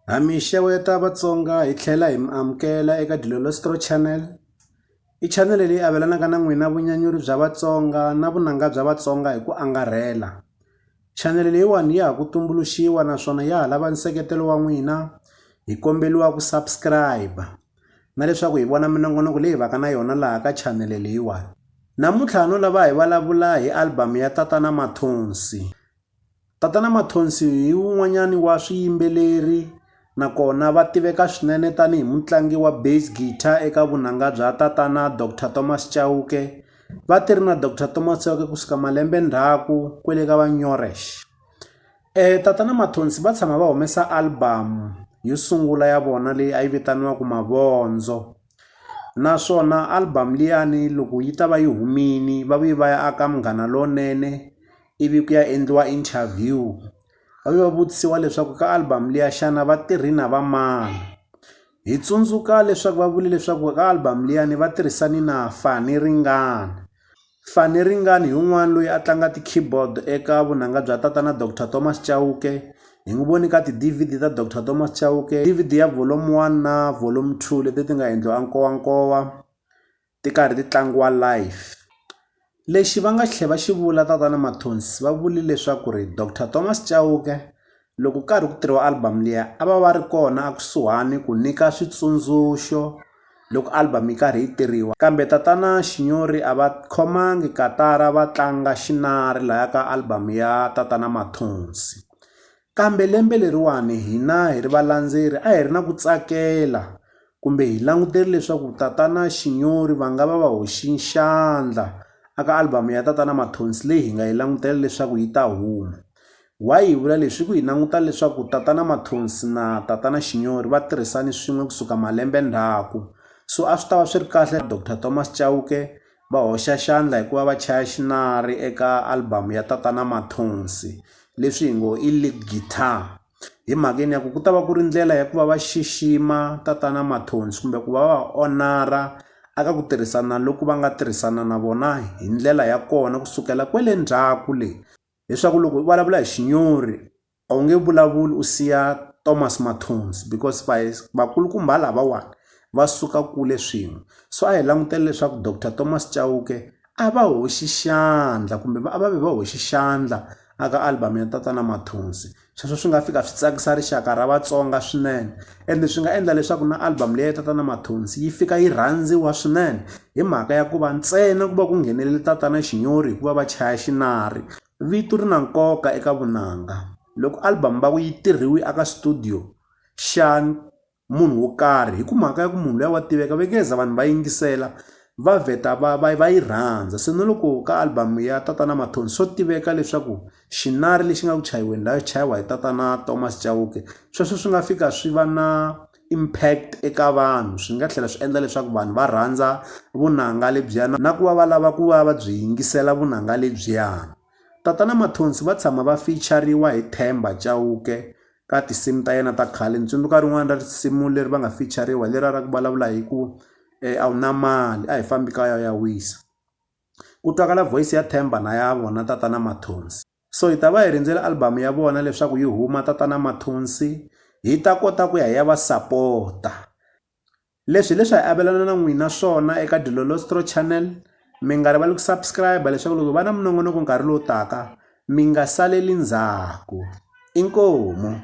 Hamixeweta Vatsonga hi tlhela hi mi amukela eka Dilolostro Channel. I channel leyi avelanaka na n'wina vunyanyuri bya Vatsonga na vunanga bya Vatsonga hi ku angarhela. Channel leyiwani ya ha ku tumbuluxiwa naswona ya ha lava nseketelo wa n'wina. Hi kombeliwa ku subscribe na leswaku hi vona minongonoko leyi va ka na yona laha ka channel leyiwani. Namuntlha no lava hi vulavula hi album ya Tatana Mathonsi. Tatana Mathonsi hi un'wanyani wa swiyimbeleri nakona va tiveka swinene tanihi mutlangi wa bass guitar eka vunanga bya tatana Dr. Thomas Chauke. Va tirhi na Dr. Thomas Chauke kusuka malembe ndzhaku kwele ka Vanyoresh. Tatana Mathonsi va tshama va humesa album yo sungula ya vona leyi a yi vitaniwaka Mavondzo. Naswona album liyani loko yi ta va yi humini va vuye va ya aka Munghana Lonene ivi ku ya endliwa interview. Va vutisiwa leswaku ka album liya xana va tirhi na va mani. Hi tsundzuka leswaku va vule leswaku ka album liyani va tirhisani na Fani Ringani. Fani Ringani hi un'wana loyi a tlanga ti-keyboard eka vunanga bya tatana Dr. Thomas Chauke. Hi n'wi voni ka ti-DVD ta Dr. Thomas Chauke, DVD ya volume 1 na volume 2 leti ti nga endliwa nkowankowa ti karhi ti tlangiwa live. Lexi va nga tlhela va xi vula tatana Mathonsi va vule leswaku ri Dr. Thomas Chauke loko karhi ku tirhiwa album liya a va ri kona akusuhani ku nyika switsundzuxo loko album yi karhi yi tirhiwa. Kambe tatana Xinyori a va khomangi katara va tlanga xinari laha ka album ya Tatana Mathonsi. Kambe lembe leriwani hina hi ri valandzeri a hi ri na ku tsakela kumbe hi langutele leswaku tatana Xinyori va nga va hoxi xandla aka album ya Tatana Mathonsi leyi hi nga yi langutela leswaku yi ta huma. Why hi vula leswi ku hi languta leswaku tatana Mathonsi na tatana Xinyori va tirhisani swin'we kusuka malembe ndzhaku. So a swi ta va swi ri kahle Dr. Thomas Chauke va hoxa xandla hikuva va chaya xinari eka album ya Tatana Mathonsi leswi hi ngo i lead guitar. Hi mhakeni ya ku ta va ku ri ndlela ya ku va va xixima tatana Mathonsi kumbe ku va va honora aka ku tirhisana loko va nga tirhisana na vona hi ndlela ya kona kusukela kwele ndzhaku le. Leswaku loko u vulavula hi Xinyori a wu nge vulavuli u siya Thomas Mathonsi because vakulukumba lavawani va suka kule swin'we. So a hi langutele leswaku Dr. Thomas Chauke a va hoxi xandla kumbe a va hoxi xandla aka album ya Tatana Mathonsi. Sweswo swi nga fika swi tsakisa rixaka ra Vatsonga swinene ende swi nga endla leswaku na album leyi ya Tatana Mathonsi yi fika yi rhandziwa swinene hi mhaka ya ku va ntsena ku va ku nghenelele tatana Xinyori hikuva va chaya xinari. Vito ri na nkoka eka vunanga. Loko album va ku yi tirhiwi aka studio xa munhu wo karhi hi ku mhaka ya ku munhu luya wa tiveka vekeza vanhu va yingisela va vheta va yi rhandza. Se no loko ka album ya Tatana Mathonsi swo tiveka leswaku xinari lexi nga ku chayiweni laha chayiwa hi tatana Thomas Chauke sweswo swi nga fika swi va na impact eka vanhu. Swi nga tlhela swi endla leswaku vanhu va rhandza vunanga lebyiyani na ku va va lava ku va byi yingisela vunanga lebyiyani. Tatana Mathonsi va tshama va feature-riwa hi Themba Chauke ka tinsimu ta yena ta khale. Ni tsundzuka rin'wana ra risimu leri va nga feature-riwa lera ra ku vulavula hi ku a wu na mali a hi fambi kaya ya wisa. Ku twakala voice ya Themba na ya vona Tatana Mathonsi. So hi ta va hi rindzele album ya vona leswaku yi huma Tatana Mathonsi hi ta kota ku ya va sapota. Leswi hi avelana na n'wina swona eka Dilolostro Channel. Mi nga rivali ku subscribe leswaku loko va na minongonoko nkarhi lowu taka mi nga saleli ndzhaku. Inkomu.